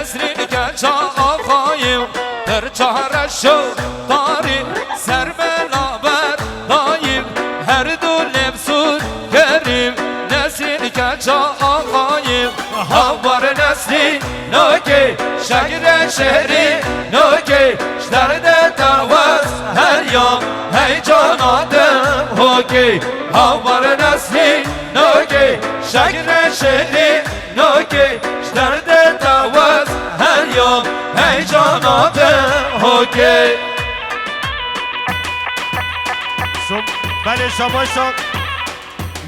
نسرین که چا آقاییم در چهرشو داریم سر بنابر داییم هر دو لبسون گریم نسرین که چا آقاییم هوار نسرین نوکی شگر شهری نوکی درد دوست هر یام هیجان آدم هوکی هوار نسرین نوکی شگر شهری نوکی درد دوست هر یام هیجان آدم هوکی. بله شما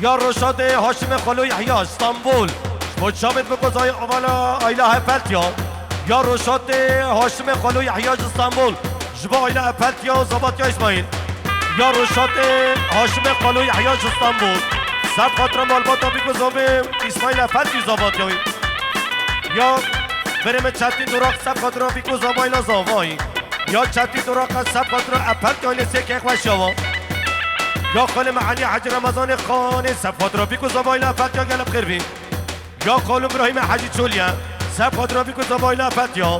یا رشاد هاشم خلو یحیی استانبول مجابت بگذای اولا ایله هپلتیا یا رشاد هاشم خلو یحیی استانبول جبا ایله هپلتیا زباطیا اسماعیل یا رشاد هاشم خلو یحیی استانبول سب خاطر مالباتا بگذاوه اسماعیل هپلتی زباطیایی یا بریم چتی دراغ سب خاطر بگذاوه ایله زاوایی یا چتی دراغ سب خاطر هپلتیا ایله سیک اخوشیاوا یا خال معلی حج رمضان خانه سب رافیکو زبایل فتیا گلب خیر بی یا خال ابراهیم حجی چولیا سب رافیکو زبایل فتیا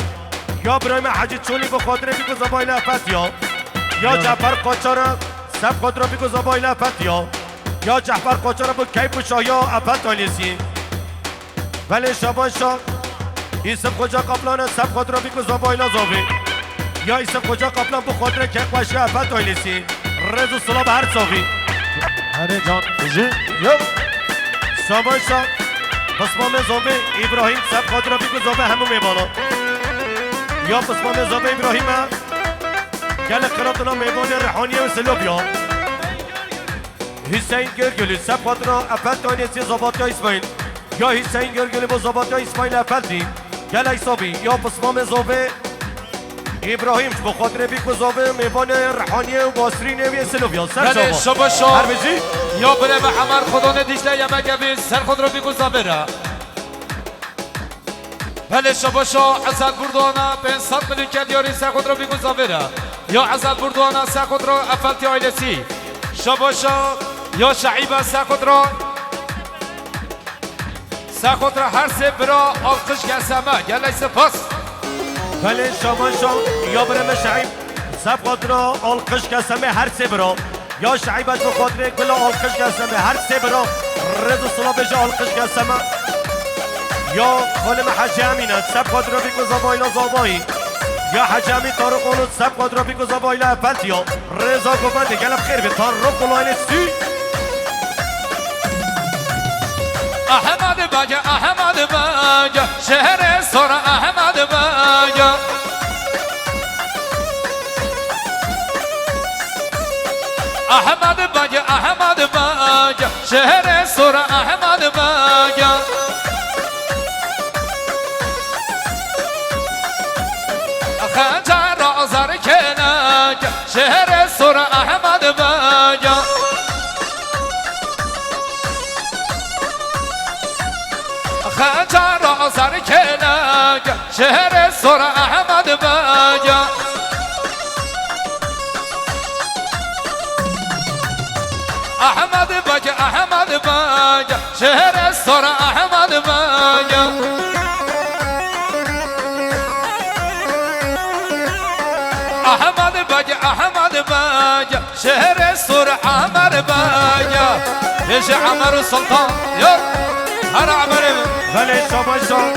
یا ابراهیم حجی چولی به خاطر بیکو زبایل فتیا یا جعفر قاچار سب رافیکو زبایل فتیا یا جعفر قاچار با کیف و شایا افت آلیسی ولی شبان شاه ایسم کجا قبلان سب رافیکو زبایل زاوی یا ایسم کجا قبلان به خاطر کیف و شایا افت آلیسی رز و سلام هر صافی هره جان بجی یو سامانشا بسمام زوبه ابراهیم سب خاطر بیکو زوبه همو میبانا یا بسمام زوبه ابراهیم گل قراتنا میبانه رحانی و سلوبیا حسین گرگلی سب خاطر افت دانیسی زباطیا اسماعیل یا حسین گرگلی با زباطیا اسماعیل افتی گل ایسابی یا بسمام زوبه ابراهیم به خاطر بیگذابه میوان رحانی و باسرین و سلوبیا بله شما شما یا بره به عمر خدا ندیشله یا مگه سر خود رو بیگذابه را بله شما شما عزت بردوانا به 100 میلیون کلیاری سر خود رو بیگذابه را یا عزت بردوانا سر خود رو افلتی آیلسی شما شما یا شعیبه سر خود رو هر سه برا آلقش گسمه گله سپاس بله شما یا برم شعیب سب خاطر آلقش کسمه هر سه برا یا شعیب از بخاطر کلا آلقش کسمه هر سه برا رز و صلابش آلقش کسمه یا خالم حجی امینه سب خاطر بیکو زبایلا زابایی یا حجی امین تارق اولود سب خاطر بیکو زبایلا افلتیا رزا گفنده گلب خیر به تارق اولایل سی احمد بگه شهر سر احمد بگه احمد بگه شهر سر احمد بگه خنجر آزر کنگ شهر سر احمد بگه خنجر آزر کنگ شهر سر احمد بگه احمد بگه شهر سر احمد بگه احمد بگه شهر سر عمر بگه پیش عمر سلطان یا هر عمر بله شما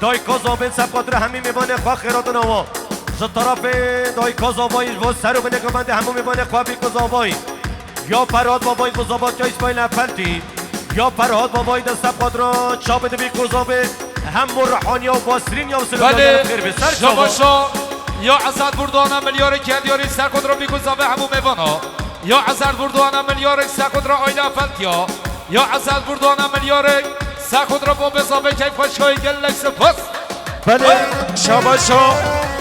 دای کازابه سب قدر همین میبانه خواه خیرات نوا ز طرف دای کازابایی و سر و بنگمنده همون میبانه خواه بی کازابایی یا فرهاد بابای کازابات یا اسماعیل افلتی یا فرهاد بابای در سب قدر چابده بی کازابه هم مرحانی و باسرین یا سلویان خیر به سر شما یا عزت بردوانا ملیار کلیاری سر قدر بی کازابه همون میبانه یا عزت بردوانا ملیار سر قدر آیله افلتیا یا عزت بردوانا ملیار سر خود را با بزابه کیف خوشگاهی گلک سپاس بله شما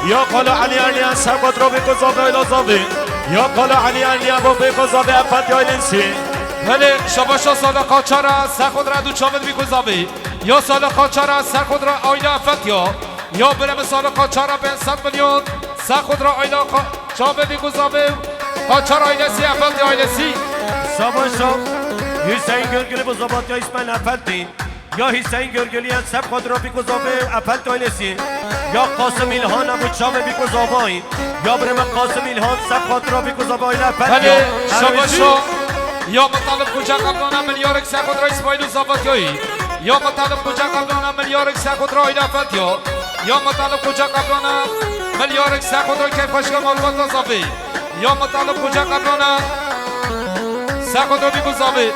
یا قال علی علیان سر خود را بگذابه ایلازابه یا قال علی علیان با بگذابه افت یا ایلنسی بله شما سال قاچارا سر خود را دو چامد بگذابه یا سال قاچارا سر خود را آیله افت یا برم سال قاچارا به 100 میلیون سر خود را آیله چامد بگذابه قاچارا آیلسی افت آیلسی شما حسین گرگلی با زباط یا اسماعیل افلتی یا حسین گرگلیان سب خود را بیگذابه اپل تایلسی یا قاسم ایلهان ابو چام بیگذابای یا برم قاسم ایلهان سب خود را بیگذابه ایل اپل بله شباشو یا مطالب کجا قبلانه ملیارک سخود را اسماعیل و زافتیایی یا مطالب کجا قبلانه ملیارک سخود را ایل افتیا یا مطالب کجا قبلانه ملیارک سخود را که پشکا معلومات اضافی یا مطالب کجا قبلانه سخود را بیگذابه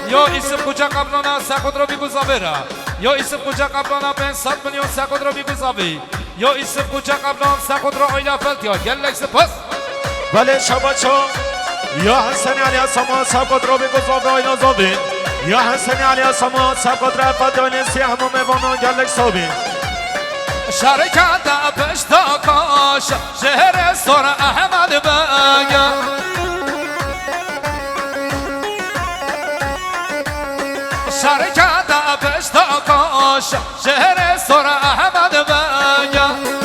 یا اسم کجا قبلانه سخود را بیگذابه را یا اسم کجا قبلانه 500 میلیون سخود را بیگذابه یا اسم کجا قبلانه سخود را ایل افتیا گلک سپاس بله شباشو یا حسن علی سما سبقت رو بگذابه آینا زابه یا حسن علی سما سبقت رو فتانسی همون میوانان گلک صابه شرکت پشتاکاش شهر سر احمد بگه شرکت پشتاکاش شهر سر احمد بگه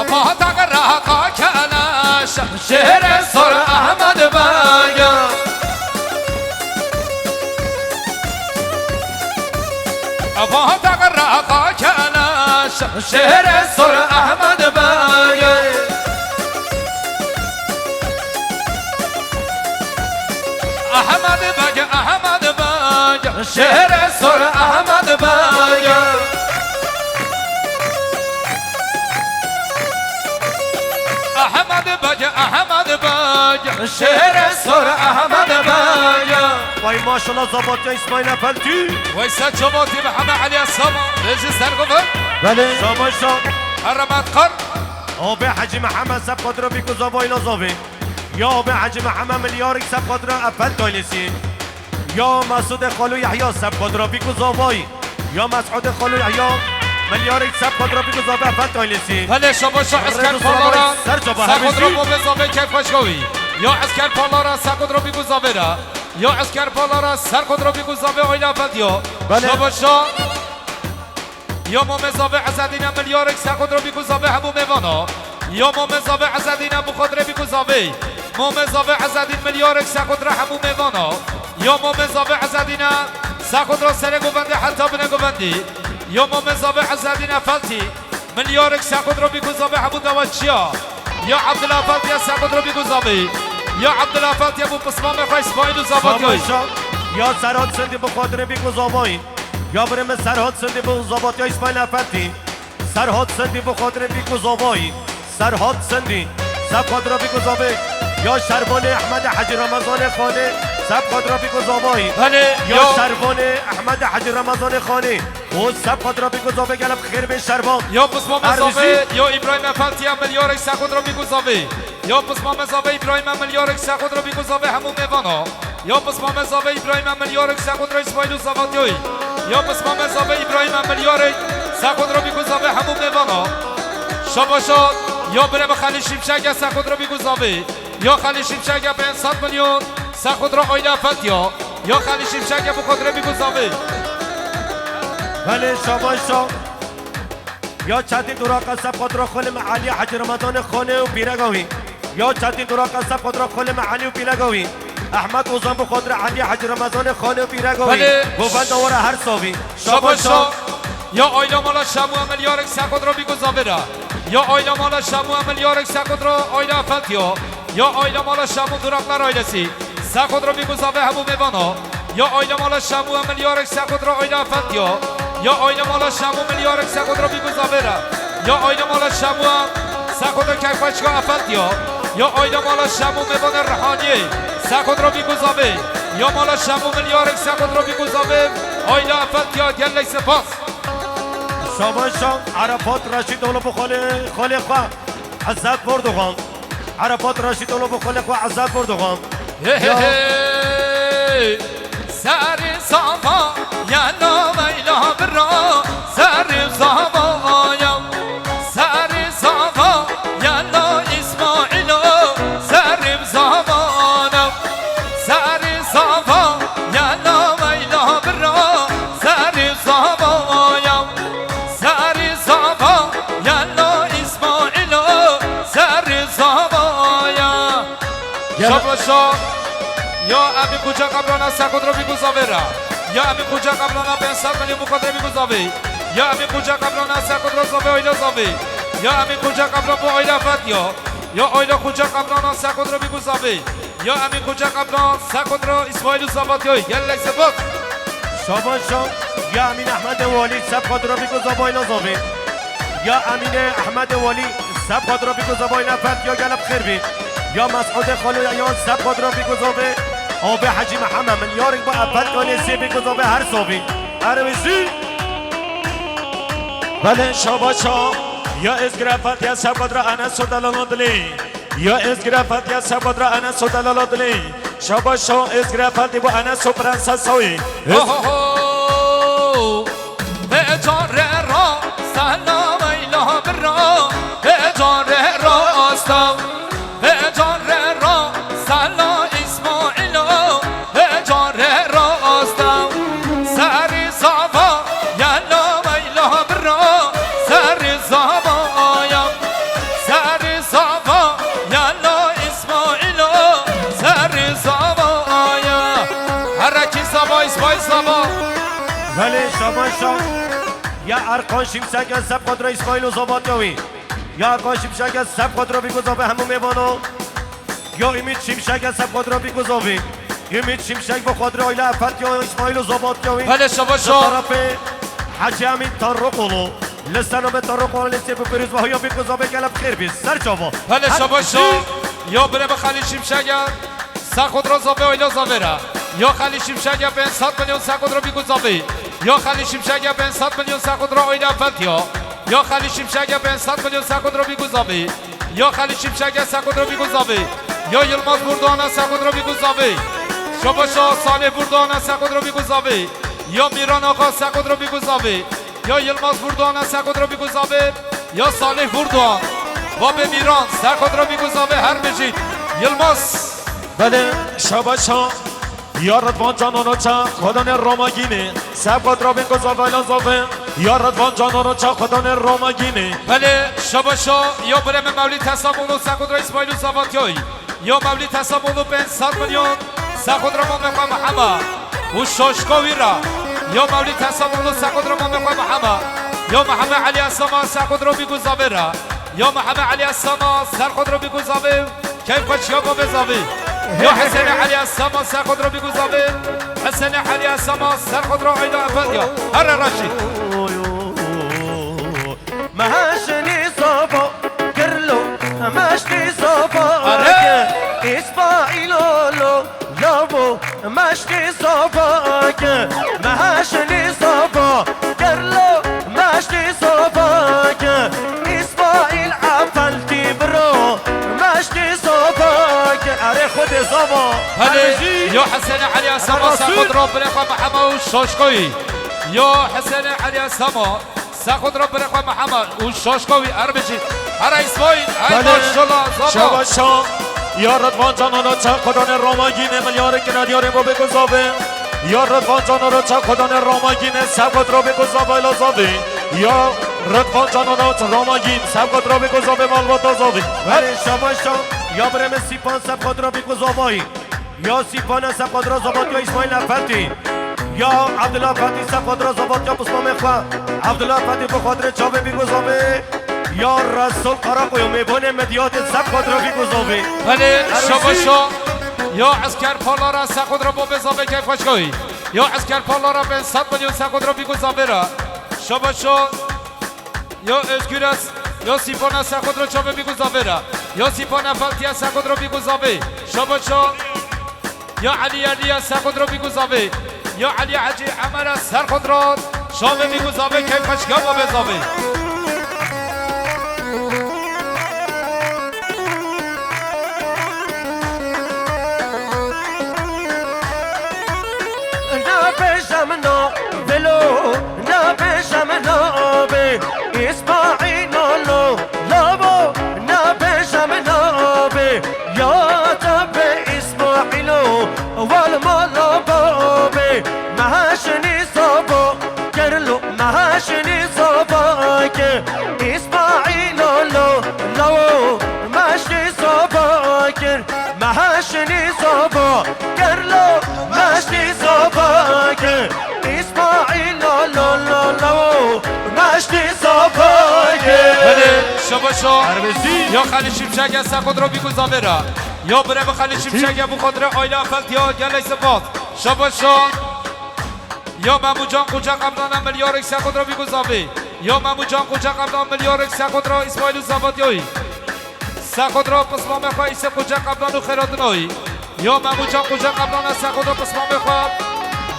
فاتق رقا کلاش شهر سر احمد بگه فاتق رقا کلاش شهر سر احمد بگه احمد بگه احمد بگه شهر سر احمد بگه احمد بگه احمد بگه شهر سر احمد بگه وای ماشالله زباطی اسماعیل افلتی وای سجباتی به همه علی السما رجی سرگفت بله شاباشا حرمت قر آب حجی محمد سب خود را بیگذابه اینا زابه یا آب حجی محمد ملیارک سب خود را اپل تایلسی یا مسعود خالو یحیی سب خود را بیگذابه یا مسعود خالو یحیی ملیارک سب خود را بیگذابه اپل تایلسی بله شباشا اسکر پالارا سخود را بگذابه که خوشگوی یا اسکر پالارا سخود را بگذابه را یا اسکر پالارا سر خود را بگذابه آیلا فتیا شباشا یا ممزابه عزدین ملیارک سخود را بگذابه همو میوانا یا ممزابه عزدین بخود را بگذابه ممزابه عزدین ملیارک سخود را همو میوانا یا ممزابه عزدین سخود را سر گوبنده حتی بنه گوبندی یا ممزابه عزدین فلتی ملیارک سخود را بگذابه همو دوچیا یا عبدالله فلتی سخود را بگذابه یا عبدالله فلتی ابو پسمام خواه اسماعیل و زباطیایی یا سرحاد سندی بخاطر بیگذابه یا برم سرحاد سندی بزاباطی اسماعیل افتی سرحاد سندی بخاطر بیگذابه سرحاد سندی سب خود را بیگذابه یا شربان احمد حج رمضان خانه سب خود را بیگذابه یا شربان احمد حج رمضان خانه و سب خود را بیگذابه گلب خیر به شربان یا پسمام زابه یا ابراهیم افتی ملیارک سخود را بیگذابه یا پسمام زابه ابراهیم ملیارک سخود را بیگذابه همون میوانا یا پسمام زابه ابراهیم ملیارک سخود را اسماعیل و زباطیایی یا پسمام زابه ابراهیم ملیارک سخود را بیگذابه همون میوانا شباشا یا برم خلیل شمشک سخود را بیگذابه یا خلیل شمشک 500 میلیون سخود را آیلا فتیا یا خلیل شمشک بخود را بیگذابه بله شباشا یا چندی دورا قصب خود را خل معالی حج رمضان خانه و بیرگاوی یا چندی دورا قصب خود را خل معالی و بیرگاوی احمد اوزان بخود را علی حج رمضان خانه و بیرگاوی گوبند آوره هر صابی شباشا یا آیلا مالا شمو ملیارک سخود را بیگذابه را یا آیلا مالا شمو ملیارک سخود را آیلا فتیا یا آیلا مالا شمو دورقلر آیلسی سخود را بیگذابه همو میوانا یا آیلا مالا شمو ملیارک سخود را آیلا فتیا یا آیلا مالا شمو ملیارک سخود را بیگذابه را یا آیلا مالا شمو سخود را کیفشگاه فتیا یا آیلا مالا شمو میوان رحانیه سخود را بیگذابه یا مالا شمو ملیارک سخود را بیگذابه آیلا فتیا گلک سپاس شاباشا عرفات رشید اولو خاله خواه عزت بردوغان عرفات رشید اولو خاله خواه عزت بردوغان سر صافا یا نامیلا برا سر صافا یا سر صافا یا نا اسماعیلا سر صافا سر صافا یا نامیلا برا سر صافا یا سر صافا یا نا اسماعیلا سر صافا یا شباشا یا امی کجا قبلانا سکودرو بیگوزاویرا یا امی کجا قبلانا 500 میلیون مقدره بیگوزاوی یا امی کجا قبلانا سکودرو زاوی آیلا زاوی یا امی کجا قبلا بو آیلا فتیا یا آیلا کجا قبلانا سکودرو بیگوزاوی یا امی کجا قبلانا سکودرو اسماعیل زاباتیوی گلک زبط شاباشا یا امین احمد والی سب قدرا بیگوزا بایلا زاوی یا امین احمد والی سب قدرا بیگوزا بایلا فت یا گلب خیر بید یا مسعود خالو یا سب قدرا بیگوزا به آب حجی محمد ملیارک با افت کانیسی بیگوزا به هر صوبی عربیسی بله شاباشا یا اسگرافت یا سب قدر انس و دلالادلی یا اسگرافت یا سب قدر انس و دلالادلی شاباشا اسگرافت با انس و پرنسسوی اجار را سلام ایلا برا اجار را استم اجار را سلام اسماعیلا اجار را استم سر زابا یلا ایلا برا سر زابا یا سر زابا یلا اسماعیلا سر زابا یا هرکی زابا اسماعیل زابا بله شاباشا یا ارکان شمشک از سب قدر اسماعیل و زاباتیوی یا ارکان شمشک از سب قدر بیگوزا به همون میوانو یا امید شمشک از سب قدر بیگوزا به امید شمشک با قدر آیله افت یا اسماعیل و زاباتیوی بله شاباشا طرف حجی امین تارقولو لسانو به تارقولو لسی بپریز و هیا بیگوزا به گلب خیر بید سر چاوا بله شاباشا یا بره به خلیل شمشک سخود را زابه آیلا زاویرا یا خلیل شمشک 500 میلیون سخود را بیگوزاوی یا خلیل شمشک 500 میلیون سخود را آیلا فتیا یا خلیل شمشک 500 میلیون سخود را بیگوزاوی یا خلیل شمشک سخود را بیگوزاوی یا یلماز بردوانه سخود را بیگوزاوی شاباشا صالح بردوانه سخود را بیگوزاوی یا میران آقا سخود را بیگوزاوی یا یلماز بردوانه سخود را بیگوزاوی یا صالح بردوان باب میران سخود را بیگوزاوی هر بجید یلماز بله شاباشا یا رضوان جانانو چا خدان روماگینه سب قدر بیگوزا بایلا زاوی یا رضوان جانانو چا خدان روماگینه بله شاباشا یا برم مولید تصامونو سخود را اسماعیل زاباتیوی یا مولید تصامونو 500 میلیون سخود را ممقا محمد و شاشکاوی را یا مولید تصامونو سخود را ممقا محمد یا محمد علی اساما سخود را بیگوزاوی را یا محمد علی اساما سرخود را بیگوزاوی کیف کچ یا باب زاوی یا حسین علی اساما سرخود را بیگوزاوی حسین علی اساما سرخود را عیدا افدیا هر راشید مهاشنی صابا کرلو مشتی صابا اسماعیلو لو لابو مشتی صابا مهاشنی صابا کرلو مشتی صابا اسماعیل عفلتی برو مشتی صابا اره خود صابا بله یا حسین علی اساما سخود را برقا محمد و شاشکوی یا حسین علی اساما سخود را برقا محمد و شاشکوی عربشید هر اسماعیل ای ماشالله زابا شاباشا یا رضوان جانانو چا خدان روماگینه ملیارک ندیاره با بیگوزاوی یا رضوان جانانو چا خدان روماگینه سب قدر بیگوزا بایلا زاوی یا رضوان جانانو چا روماگین سب قدر بیگوزا به مالباتا زاوی بله شاباشا یا برم سیپان سب قدرا بیگوزا بایی یا سیپان سب قدرا زباد یا اسماعیل افتی یا عبدالله فتی سب قدرا زباد یا بسلام خواه عبدالله فتی بخاطر چاوه بیگوزا به یا رسول قراق و میبونه مدیات سب قدرا بیگوزا به بله شاباشا یا عسکر پالارا سخود را با بزاوی کیف کچکوی یا عسکر پالارا 500 میلیون سخود را بیگوزاوی را شاباشا یا اشگیرس یا سیپان سخود را چاوه بیگوزاوی را یا سیپان افلتی سخود را بیگوزاوی شاباشا یا علی سخود را بیگوزاوی یا علی حجی عمر سرخود را شاوه بیگوزاوی کیف کچکا با بزاوی نبشمنا بلو نبشمنا به اسماعیل لو لابو نبشمنا به یا تب اسماعیل والمالا به مهاشنی صابا کرلو مهاشنی صابا که اسماعیل لو مشتی صابا کر مهاشنی صابا کرلو اسماعیل لا لا لا لا نشتی صافایه بله شباشو عربزی یا خالی شمشک از خود را بیگو زاویرا یا بره به خالی شمشک ابو خود را آیلا فلت یا گلی سپاس شباشو یا مامو جان کجا قبلان ملیار اکس خود را بیگو زاوی یا مامو جان کجا قبلان ملیار اکس خود را اسماعیل زابادیوی خود را پسمام خواه ایسا کجا قبلان و خیرات نوی یا مامو جان کجا قبلان از خود را پسمام خواه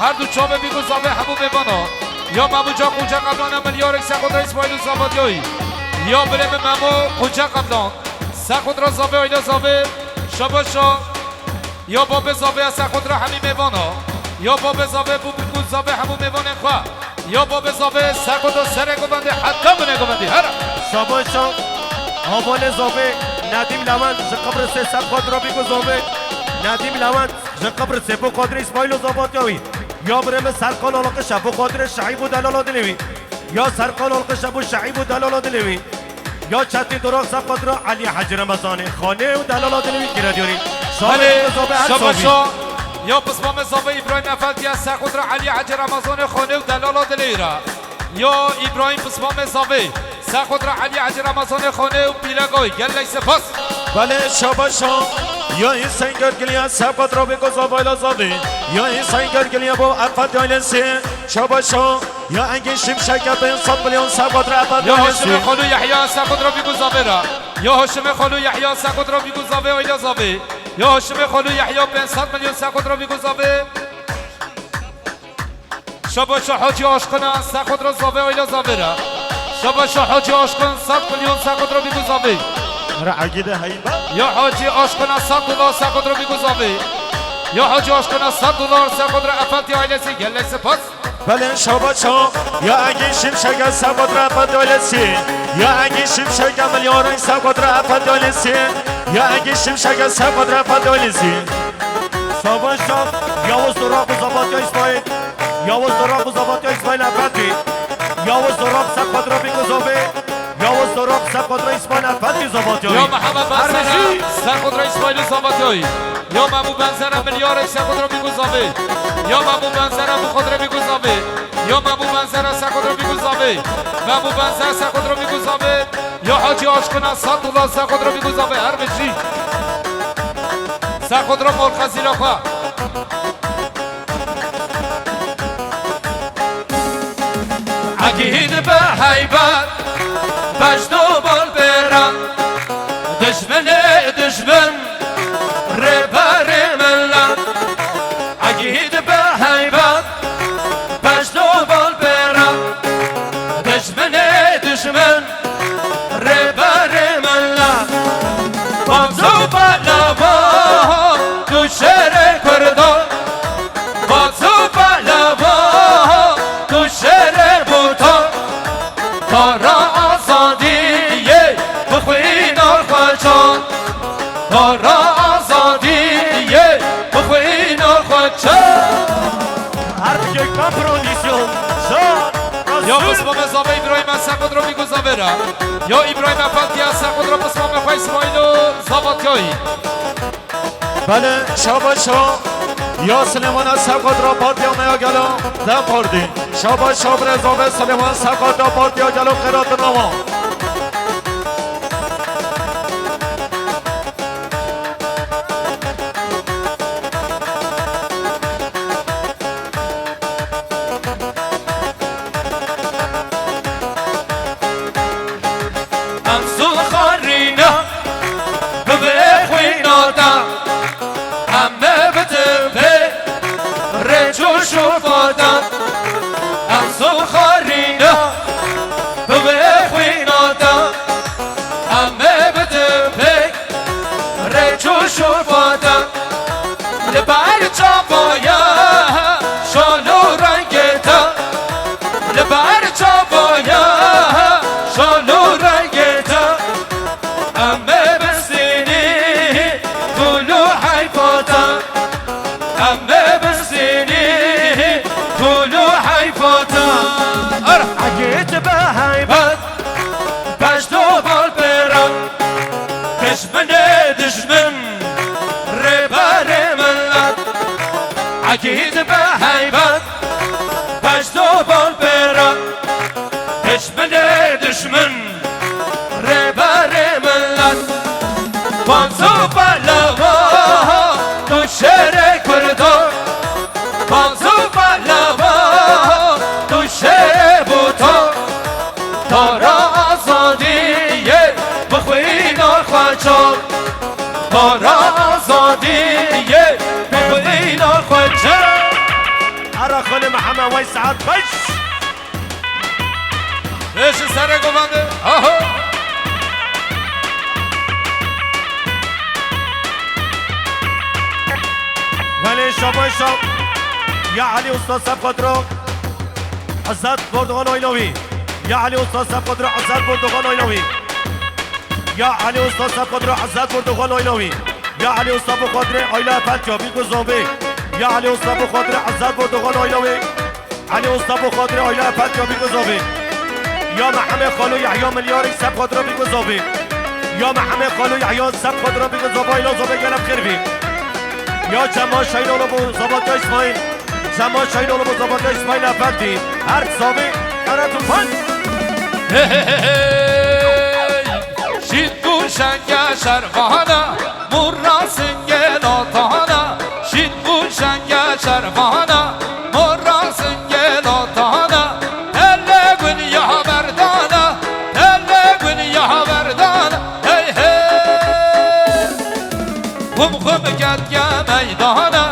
هر دو چوبه بیگو زاوی همو میبانا یا مامو جان کجا قبلان ملیار اکس خود را اسماعیل زابادیوی یا بریم مامو کجا قبلان خود را زاوی آیلا زاوی شباشا یا باب زاوی از خود را همی میبانا یا باب زاوی بوبکو زاوی همو میبانه خواه یا باب زاوی خود را سر گوبنده حتی بنه گوبنده هر شاباشا آبان زاوه ندیم لوند ز قبر سه سب خود را بیگو زاوه ندیم لوند ز قبر سه بو قادر اسماعیل و زابادیوی یا برم سرقان علاقه شبو قادر شعیب و دلال دلوی یا سرقان علاقه شبو شعیب و دلال دلوی یا چتی دراغ سب قادر علی حج رمضان خانه و دلال دلوی گیردیوری بله زاوه هر زاوی شباشا یا پسمام زاوی ابراهیم افلتی از خود را علی حج رمضان خانه و دلال دلیرا یا ابراهیم پسمام زاوی خود را علی حج رمضان خانه و پیلگوی گلی سپاس بله شاباشا یا این سنگر گلیا سبقت را بگو زاویلا زاوی یا این سنگر گلیا با افت یایلنسی شاباشا یا انگی شمشک به انصاب میلیون سبقت را افت یا یایلنسی هاشم خالو یحیی خود را بیگو زاویرا یا هاشم خالو یحیی خود را بیگو زاوی آیلا زاوی یا هاشم خالو یحیی 500 میلیون خود را بیگو زاوی شباشا حاجی عاشقانه خود را زاوی آیلا زاویرا شباشا حاجی عاشقان 100 میلیون خود را بیگو زاوی را عقیده هیبا یا حاجی عاشقانه 100 دلار خود را بیگو زاوی یا حاجی عاشقانه 100 دلار خود را افتی آیلسی گلی سپاس بله شاباشا یا انگی شمشک سبقت را افت یایلنسی یا انگی شمشک میلیون سبقت را افت یایلنسی یا انگی شمشک سبقت را افت یایلنسی شاباشا یاوز دراغ و زابادیا اسماعیل یاوز دراغ و زابادیا اسماعیل افتی یاوز دراغ سب خود را بیگو زاوه یاوز دراغ سب خود را اسماعیل افتی زابادیا یا محمد بنزر خود را اسماعیل زابادیوی یا مامو بنزر میلیار خود را بیگو زاوی یا مامو بنزر ابو خود را بیگو زاوی یا مامو بنزر خود را بیگو زاوی مامو بنزر خود را بیگو زاوی یا حاجی عاشقانه 100 دلار خود را بیگو زاوی هر بچی خود را مرخصی را خواه عقید به حیبت بجدو بال برم دشمن ربر ملت عقید به حیبت بجدو بال برم دشمن ربر ملت بازو بلوا تو شهر کردان بازو بلوا تو شهر بوتان تارا آزادیه بخوین آرخوچان تارا آزادیه بخوین آرخوچان هر یک کامپرودیسیون یا بسمام زاوی ابراهیم از خود را بیگو زاویرا یا ابراهیم افتی از خود را بسمام خواه اسماعیل و زابادیوی بله شاباشا یا سلیمان سبقت را پاد یا میا گلو دم پردی شاباشا برزاوه سلیمان سبقت را پاد یا گلو خیرات نما امسو خارینا بخوین آدم همه بتبه رجو شفادم امسو خارینا بخوین آدم همه بتبه رجو شفادم لبر چاوایا شالو رنگتا لبر چاوایا شالو رنگتا همه بسینی طولو حیفاتا همه بسینی طولو حیفاتا عقید به حیبت بجدو بال برم دشمن ربر ملت عقید به حیبت مجد و بال برن دشمن دشمن ربر ملت بانزو پهلوا تو شهر کردان بانزو پهلوا تو شهر بوتان تارا آزادیه بخوین آخوانچان تارا آزادیه بخوین آخوانچان ارا خل محمد وی سعد بش بش سر گوانده آها ولی شما یا علی استاد سب قدرو عزت بردگان آیلوی یا علی استاد سب قدرو عزت بردگان آیلوی یا علی استاد سب قدرو عزت بردگان آیلوی یا علی استاد بخاطر آیله پلتیابی گذابه یا علی استاد بخاطر عزت بردگان آیلوی علی استاد بخاطر آیله پلتیابی گذابه یا محمد خالو یحیی ملیاری سب قدرو بی گذابه یا محمد خالو یحیی سب قدرو بی گذابه آیلا زابه گلم خیر بی یا جمع شایدانو با زباط اسماعیل جمع شایدانو با زباط اسماعیل افندی هر صابی قرارتون پنج شید بوشنگ شرفانه مرا سنگ لاتانه شید بوشنگ شرفانه مرا سنگ لاتانه هله گنیا مردانه هله گنیا مردانه هی هی غم غم گد گم میدانه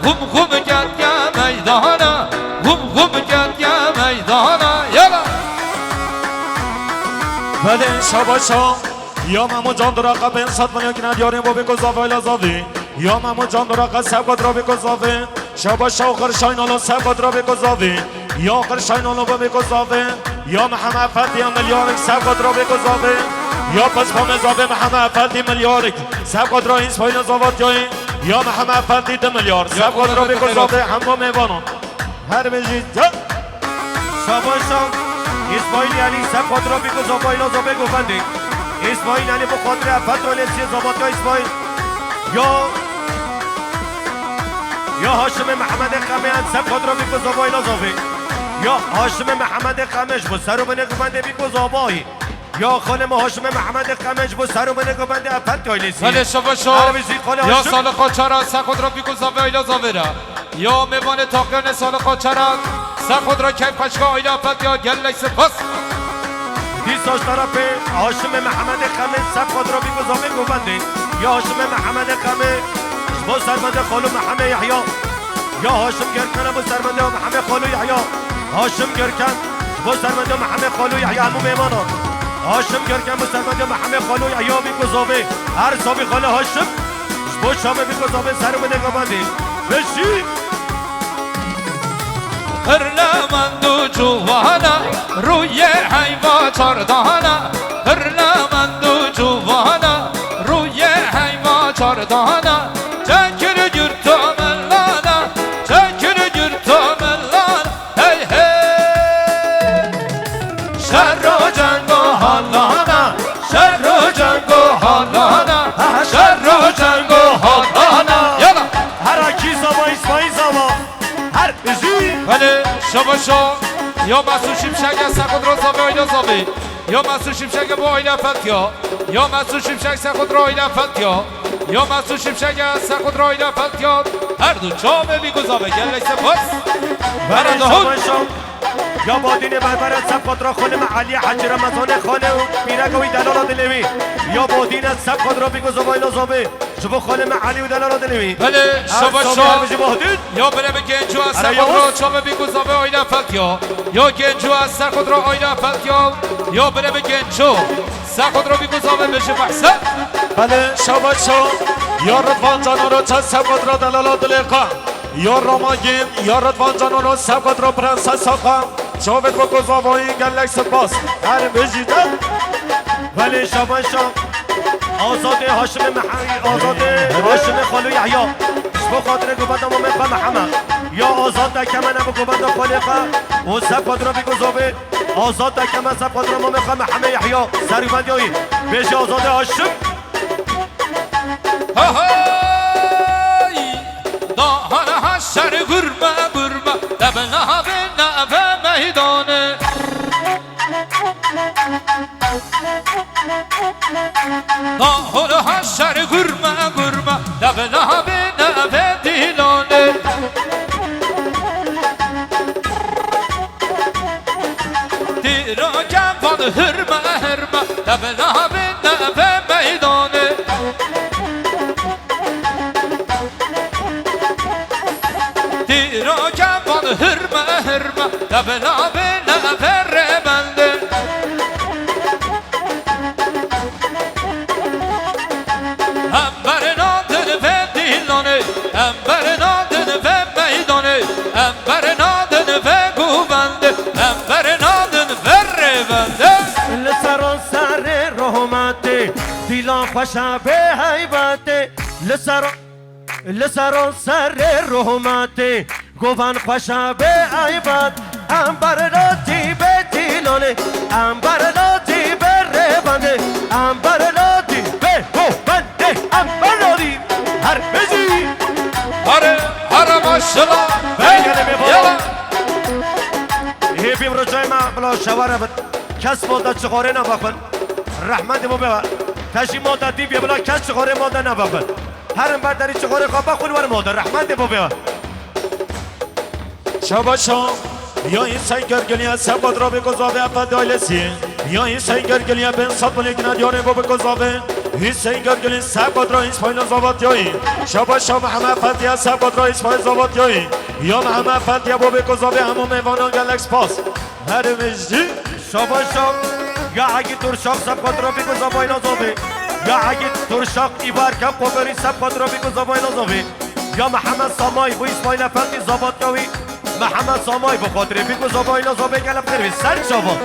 غم غم گد گم میدانه غم غم گد گم میدانه یلا ولی شباشا یا مامو جان دراقه به انصد منیا که ندیاریم با بگذاوه الازاوی یا مامو جان دراقه سبقات را بگذاوه شباشا آخر شاینالو سبقات را بگذاوه یا آخر شاینالو با بگذاوه یا محمد فردی ملیارک سبقات را بگذاوه یا پس پامزاوه محمد فردی ملیارک سبقات را این سپاین زاوات جایی یا محمد فردی 2 میلیارد سبقات را بگذاوه همه میوانان هر بجید شاباشا اسماعیل علی سب خاطر بی گذابه آیلا زابه گفنده اسماعیل علی بخاطر افت لیسی زابات یا اسماعیل یا هاشم محمد خمه سب خاطر بی گذابه آیلا زابه یا هاشم محمد خمش با سر و بنه گفنده بی گذابه یا خانم هاشم محمد خمش با سر و بنه گفنده افت لیسی ولی شباشا یا سال قاچارا سخود را بیگذابه آیلا زاویرا یا میوان تاقیان سال قاچارا سخود را کیف خشکا آیلا افت یا گلک سپاس دیساش طرف هاشم محمد خمه سب خود را بیگذابه گفنده یا هاشم محمد خمه با سرمنده خالو محمد یحیی یا هاشم گرکن با سرمنده محمد خالو یحیی هاشم گرکن با سرمنده محمد خالو یحیی همو میمانان هاشم گرکن با سرمنده محمد خالو یحیی بیگذابه هر صابی خاله هاشم با شامه بیگذابه سر بده گفنده بشی هرلمندو جوانا روی حیوا چاردانا هرلمندو جوانا روی حیوا چاردانا چکر جرتو ملانا چکر جرتو ملانا هی هی شر و جنگ و حالانا شر و جنگ و حالانا شر و جنگ و حالانا یلا هر کی زبا اسماعیل زبا هر بزی ولی شباشا یا مسعود شیمشک از سخود را زاوه آیلا زاوه یا مسعود شیمشک با آیلا فتیا یا مسعود شیمشک سخود را آیلا فتیا یا مسعود شیمشک از سخود را آیلا فتیا هر دو چامه بیگذابه گلک سپاس برنده هون یا بادین بربرت سب خود را خانم علی حج رمضان خانه و میرگوی دلال دلوی یا بادین سب خود را بیگذابه آیلا زاوه شبو خانم علی و دلال دلوی بله شباشا یا بره به گنجو از سر خود را چامه بیگذابه آیلا فتیا یا گنجو از سر خود را آیلا فتیا یا بره به گنجو سر خود را بیگذابه بشه بحثه بله شباشا یا رضوان جانو رو چه سبقات را دلالات دلقا یا راماگین یا رضوان جانو رو سبقات را پرنسس آقا شاوید با گذابایی گلک سپاس هر بجیده ولی شباشا آزاد هاشم آزاد هاشم خالو یحیی با خاطر گوبند امام محمد یا آزاد در کمن ابو گوبند خالقه و سب خاطر بیگذابه آزاد در کمن سب خاطر امام محمد یحیی سریبند یایی بشه آزاد هاشم دهان هشر گرمه گرمه لبنه به نبه میدانه داخل حشر گرمه گرمه لب لب نب دیلانه دیرا گوان هرمه هرمه لب لب نب میدانه دیرا گوان هرمه هرمه لب لب نب ربنده انبر نادن و دیلانه انبر نادن و میدانه انبر نادن و گوبنده انبر نادن و ربنده لسران سر رحمت دیلان خوشا به حیبت لسران سر رحمت گوان خوشا به عیبت انبر ناتی به دیلانه انبر ناتی به ربنده انبر ناتی به گوبنده انبر ناتی هر بزی هر ماشالله بگنه می یلا بالا هی بیم رو جای ما بلا شواره بد کس مادت چخوره نباکن رحمت مو ببر تشی مادت دی بیا بلا کس چخوره مادت نباکن هر برداری چخوره خواب بخون ور مادت رحمت مو ببر شاباشا یا این سیگرگلی از سباد را به گذابه افت آیلسی یا این سیگرگلی بین صد ملیک ندیاره با به گذابه این سیگرگلی سباد را ایس پایل زابط یایی شاباشا محمد فتی از سباد را ایس پایل زابط یایی یا محمد فتی با به گذابه همون میوانان گلکس پاس هر مجدی شاباشا یا اگه ترشاق سب خود را بگو زبای نازابه یا اگه ترشاق ایبار کم قبری سب خود را بگو زبای نازابه یا محمد سامای بو اسماعیل افندی زابط یایی محمد سامای به خاطر بگو زبای نازابه گلب خیلی سر چاوا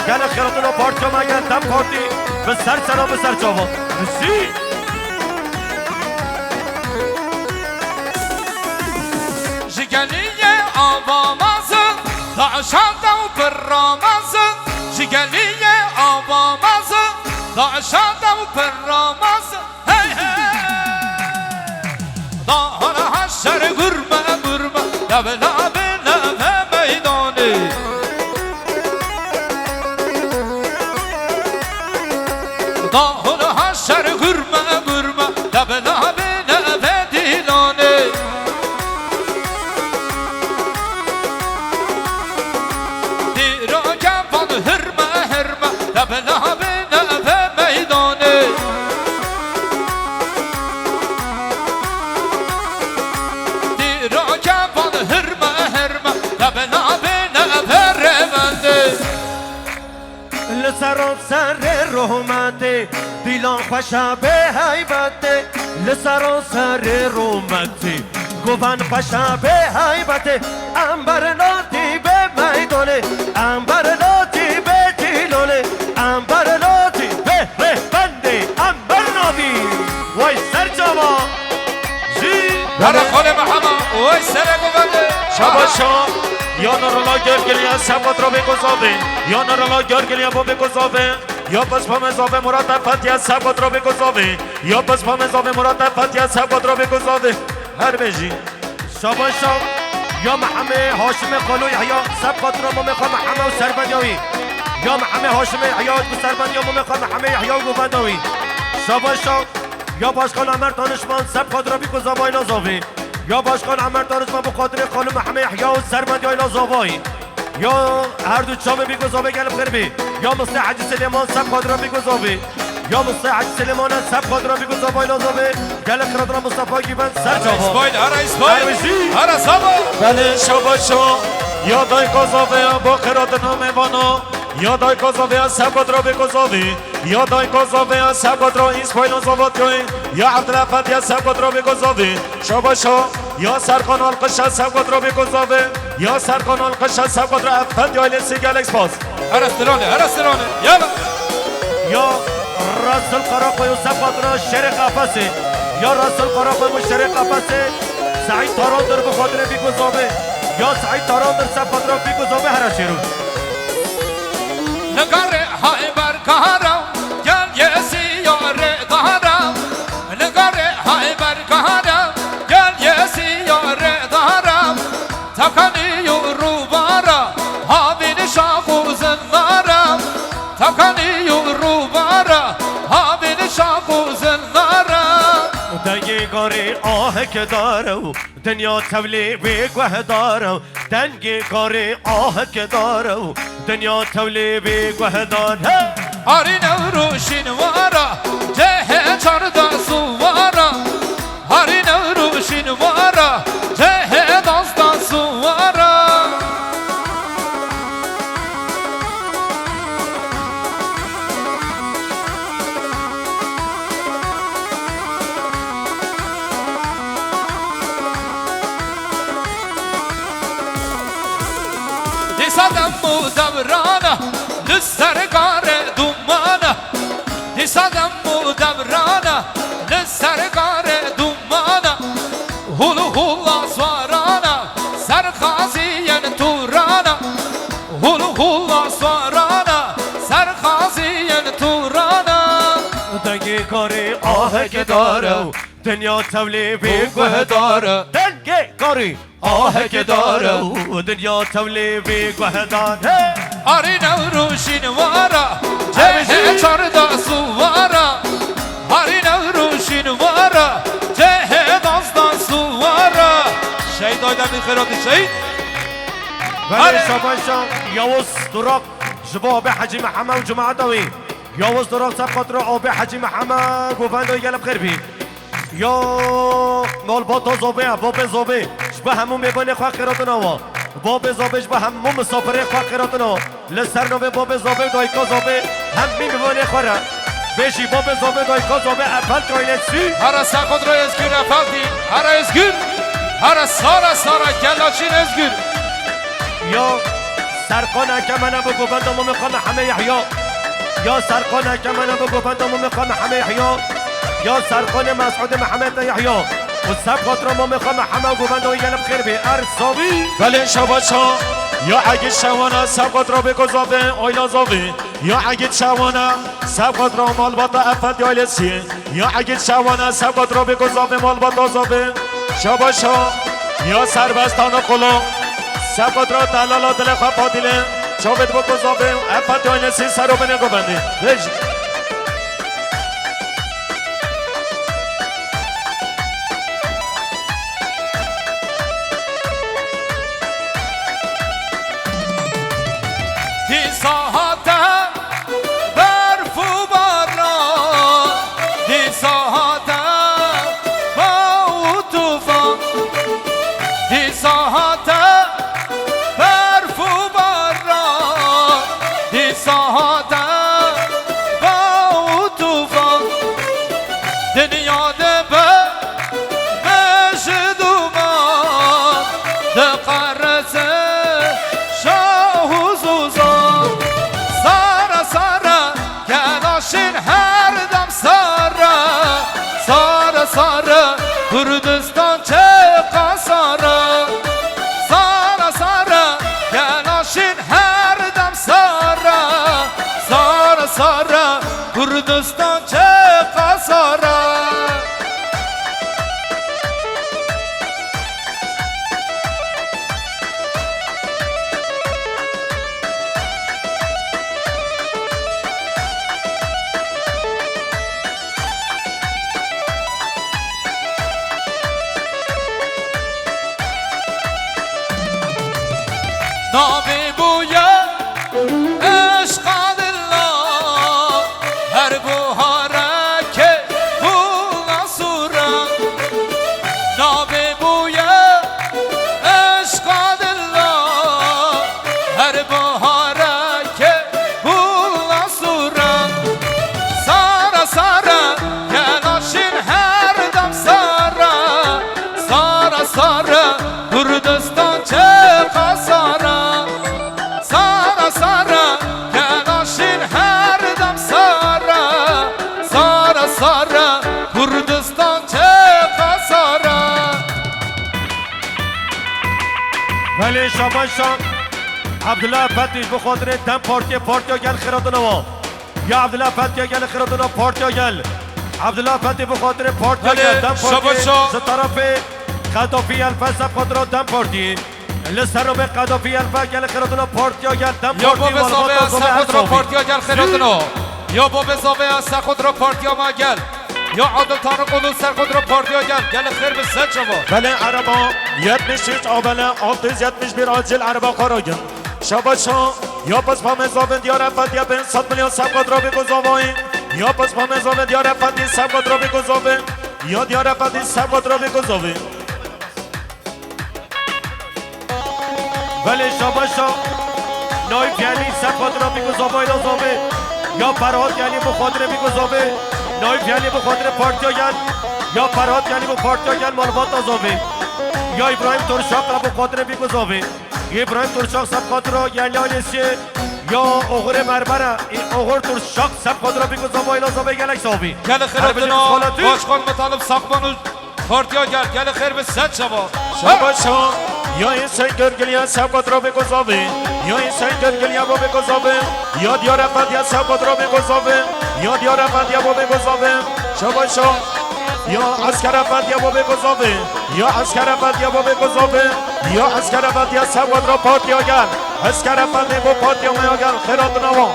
گلب خیراتون پارت کم اگر دم پارتی به سر سلام به سر چاوا رسی جگلیه آوامازن داشانده و برامازن جگلیه آوامازن داشانده و برامازن هی هی داخل حشر گرمه گرمه لب لب لب میدانه داخل حشر گرمه گرمه لب لب لب دیلانه دیرا گوان هرمه هرمه لب لب لب میدانه دیرا گوان هرمه هرمه لب لب لب ربنده لسران سر رحمت دیلان خوشا به حیبت لسران سر رحمت گوان خوشا به حیبت انبر ناتی به میدانه انبر ناتی به دیلانه انبر ناتی به رهبنده انبر ناتی وای سر جاوا زی برای خود محمد وای سر گوانده شاباشا یا نرالا گرگلی از سباد را به گذابه یا نرالا گرگلی با به گذابه یا پس پا مزابه مراد فتی از سباد را به گذابه یا پس پا مزابه مراد فتی از سباد را به گذابه هر بجی شاباشا یا محمد هاشم قلو یحیا سب خاطر ما میخوام محمد و سربندیاوی یا محمد هاشم یحیا و سربندیا ما میخوام محمد یحیا و گوبنداوی شاباشا یا باشخان عمر دانشمان سب خاطر بی گذابای نازاوی یا باشخان عمر دانشمان به خاطر خانم محمد یحیا و سربندیای نازاوی یا هر دو چام بی گذابه گلب خربی یا مصطفی حاجی سلیمان سب خاطر بی گذابه یا مصطفی حاجی سلیمان سب خاطر بی گذابای نازاوی گلب خاطر مصطفی گیبن سر جاوا اسماعیل هر اسماعیل هر سبا بله شاباشا یا دای گذابه با خیرات نامیوانا یا دای گذابه از سباد را به گذابه یا دای گذابه از سباد را ایس پایلان زابط یایی یا عبدالفتی از سباد را به گذابه شاباشا یا سرکان القش از سباد را به گذابه یا سرکان القش از سباد را افت یا لیسی گلکس پاس هر استرانه یلا یا رسول قراقوی و سباد را شر قفسه یا رسول قراقوی و شر قفسه سعید تاران در بخاطر بی گذابه یا سعید تاران در سباد را بی گذابه هر شروع نگاره های برکارم گل یه سیاره دارم نگاره های برکارم گل یه سیاره دارم تکانی و روبارا هاوی کاری آه که داره و دنیا تولی بگوه داره و دنگی کاری آه که داره و دنیا تولی بگوه داره هاری نوروشین وارا جه چاردا سوارا هاری نوروشین وارا جه داستان سوارا دیسادم مدبرانه لسرگار دومانه دیسادم مدبرانه لسرگار دومانه هلو هلا سوارانه سرخازین تورانه هلو هلا سوارانه سرخازین تورانه دنگی کاری آه که داره و دنیا تولی بگوه داره دنگی کاری آه که داره و دنیا تولی بگوه داره هاری نوروشین وارا جه چاردا سوارا هاری نوروشین وارا جه داستان سوارا شهید آیدم این خیراتی شهید ولی شباشا یاوز دراق جواب حجی محمد و جماعت دوی یاوز دراق سبقت رو آب حجی محمد گوفند و یلب خربی یا مال با تا زابه باب زابه شبه همون میبانه خواه خیراتون آوا باب زابه شبه همون مسافره خواه خیراتون آوا لسر نوه باب زابه دایکا زابه همین میبانه خواه را بشی باب زابه دایکا زابه اول کاینه سی هر سخت را ازگیر افلدی هر ازگیر هر سارا گلاشین ازگیر یا سرقان که منم بگو بندم و مقام همه یحیا یا سرقان که منم بگو بندم و مقام همه یحیا یا سرقان مسعود محمد یحیا و سبقات را ما مقام همه گو بندم و یلب خیر به ارساوی بله شباشا یا اگه شوانه سبقات را بگذابه آیلا زاوی یا اگه شوانه سبقات را مال باتا افت یا سی یا اگه شوانه سبقات را بگذابه مال باتا زابه شباشا یا سربستان و قلو سبقات را دلالا دل خواه پادیله چابت بگذابه افت یا سی سر رو بنگو بندی رجی دی ساعته برف و باران دی ساعته با و توفان دی ساعته برف و باران دی ساعته با و توفان دنیا به مشد و مان ده قرصه شاه و زوزان سارا سارا گلاشین هر دم سارا سارا سارا کردستان چه قاسارا سارا سارا گلاشین هر دم سارا سارا سارا کردستان چه قاسارا نامی بویا عشق دلا هر بوهاره که بولا سورا نامی بویا عشق دلا هر بوهاره که بولا سورا سارا سارا گلاشین هر دم سارا سارا سارا کردستان چه قاسارا سارا سارا گلاشین هر دم سارا سارا سارا کردستان چه قاسارا ولی شباشا عبدالله فتیش بخاطر دم پارتیا گل خیراتون یا عبدالله فتیح گل خیراتون پارتیا گل عبدالله فتیح بخاطر پارتیا گل دم شباشا. پارتی طرف قدافی الفا خاطر دم پارتی لسر به قدافی الفا گل خیراتون پارتیا گل دم یا پارتی باب زاوه از خود را پارتیا گل خیراتونو یا باب زاوه از خود را پارتیا ما گل یا عادل طارق قلو سر خود را پارتیا گل خیر به سد شما بله عربا 76 آبله 671 آجیل عربا خاراگن شباشا یا پس پامه زابن دیار فتیه بین 100 میلیون سبقات را بگذاوین یا پس پامه زابن دیار فتیه سبقات را بگذاوین یا دیار فتیه سبقات را بگذاوین ولی شاباشا نای پیانی سبقات را بگذاوه ایلا زاوه یا فرهاد یعنی بخاطر بگذاوه نای پیانی بخاطر پارتیا گل یا فرهاد یعنی بخاطر گل مالبات زاوه یا ابراهیم ترشاق بخاطر بگذاوه ابراهیم ترشاق سبقات را یعنی آنیسیه یا اغر مربره اغر ترشاق سبقات را بگذاوه ایلا زاوه گلک زاوه گل خیر ابتنا باشقان مطالب ساقبانو پارتیا گل خیر به سد شما شباشا یا این سنگرگلیا سبقات را بگذاوین یا این سنگرگلیا با بگذاوین یا دیار فتیه سبقات را بگذاوین یا دیار فتیه با بگذاوین شباشا یا اسکر فتیه با بگذاوین یا اسکر فتیه با بگذاوین یا اسکر فتیه سبقات را پارتیا گل اسکر فتیه با پارتیا میاگل خیرات نوا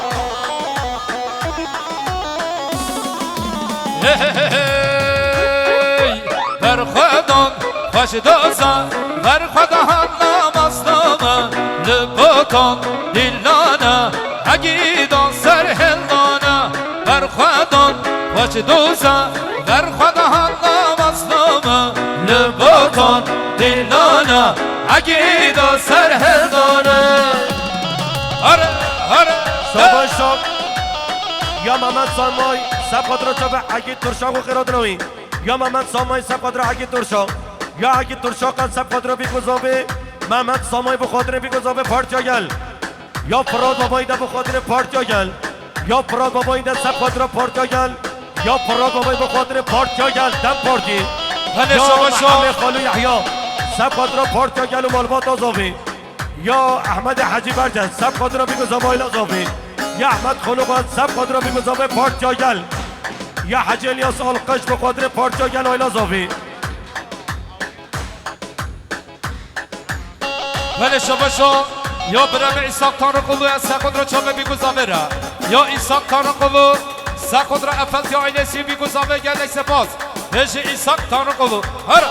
بر خودان خوش دوزن بر خودان نماستم لبوتان دیلانه اگیدان سر هلانه بر خودان خوش دوزن بر خودان نماستم لبوتان دیلانه اگیدان سر هلانه آره آره شاباشا یا محمد سامای سبقات را چابه اگی ترشاق و خیرات روی یا محمد سامای سبقات را اگی ترشاق یا اگی ترشاق سبقات را بگذاوه محمد سامای بخاطر بگذاوه پارتیا گل یا فراد بابایی ده بخاطر پارتیا گل یا فراد بابایی ده سبقات را پارتیا گل یا فراد بابایی بخاطر پارتیا گل دم پارتی بله یا شاباشا محمد خالو یحیا سبقات را پارتیا گل و مالبات آزاوه یا احمد حجی برجن سبقات را بگذاوه ایلا آزاوه یا احمد خلوقات سبقات را بگذاوه پارتیا گل یا حجی الیاس آلقش بخاطر پارتیا گل و ایلا زاوه بله شباشا یا برم ایساق تارقلو از سخود را چامه بیگذابه را یا ایساق تارقلو سخود را افت یا آینسی بیگذابه گلک سپاس بشه ایساق تارقلو هر